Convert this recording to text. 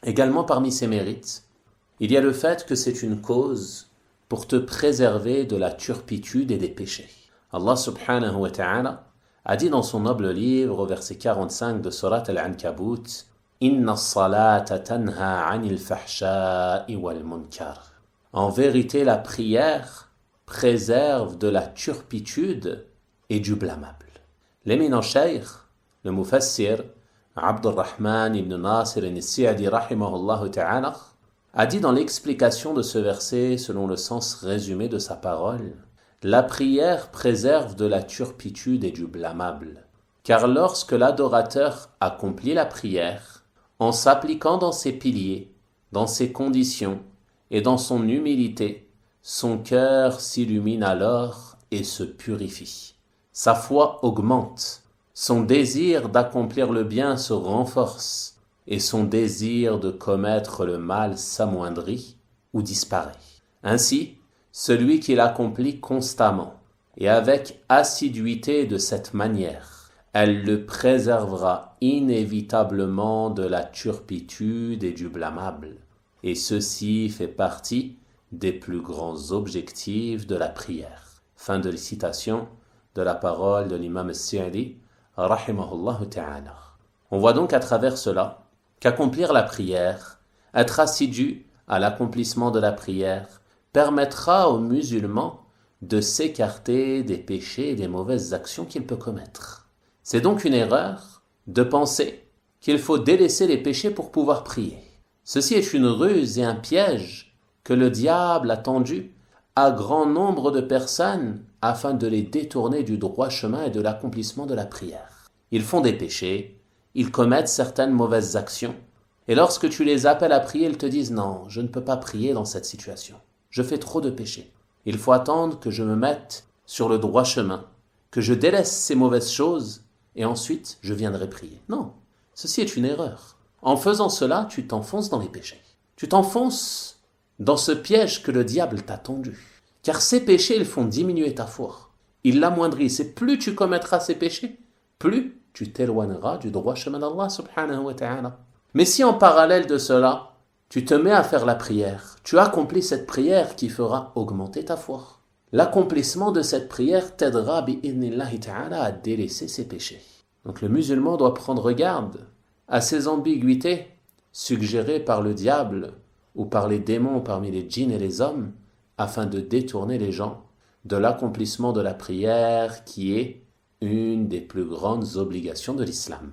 Également parmi ses mérites, il y a le fait que c'est une cause pour te préserver de la turpitude et des péchés. Allah subhanahu wa ta'ala a dit dans son noble livre au verset 45 de Surat Al-Ankabut « Inna as-salata tanha 'anil fahsha'i wal munkar » En vérité, la prière préserve de la turpitude et du blâmable. L'éminent cheikh, le mufassir, Abdurrahman ibn Nasir al-Sa'di rahimahullah ta'ala, a dit dans l'explication de ce verset, selon le sens résumé de sa parole, « La prière préserve de la turpitude et du blâmable, car lorsque l'adorateur accomplit la prière, en s'appliquant dans ses piliers, dans ses conditions et dans son humilité, son cœur s'illumine alors et se purifie. Sa foi augmente, son désir d'accomplir le bien se renforce, et son désir de commettre le mal s'amoindrit ou disparaît. Ainsi, celui qui l'accomplit constamment et avec assiduité de cette manière, elle le préservera inévitablement de la turpitude et du blâmable. Et ceci fait partie des plus grands objectifs de la prière. Fin de la citation de la parole de l'imam al-Sa'di, rahimahullah ta'ala. On voit donc à travers cela qu'accomplir la prière, être assidu à l'accomplissement de la prière, permettra aux musulmans de s'écarter des péchés et des mauvaises actions qu'il peut commettre. C'est donc une erreur de penser qu'il faut délaisser les péchés pour pouvoir prier. Ceci est une ruse et un piège que le diable a tendu à grand nombre de personnes afin de les détourner du droit chemin et de l'accomplissement de la prière. Ils font des péchés, ils commettent certaines mauvaises actions, et lorsque tu les appelles à prier, ils te disent « Non, je ne peux pas prier dans cette situation. Je fais trop de péchés. Il faut attendre que je me mette sur le droit chemin, que je délaisse ces mauvaises choses, et ensuite je viendrai prier. » Non, ceci est une erreur. En faisant cela, tu t'enfonces dans les péchés. Tu t'enfonces dans ce piège que le diable t'a tendu. Car ces péchés, ils font diminuer ta foi. Ils l'amoindrissent. Et plus tu commettras ces péchés, plus tu t'éloigneras du droit chemin d'Allah subhanahu wa ta'ala. Mais si en parallèle de cela, tu te mets à faire la prière, tu accomplis cette prière qui fera augmenter ta foi. L'accomplissement de cette prière t'aidera bi'idhnillahi ta'ala à délaisser ses péchés. Donc le musulman doit prendre garde à ces ambiguïtés suggérées par le diable ou par les démons parmi les djinns et les hommes afin de détourner les gens de l'accomplissement de la prière qui est une des plus grandes obligations de l'islam.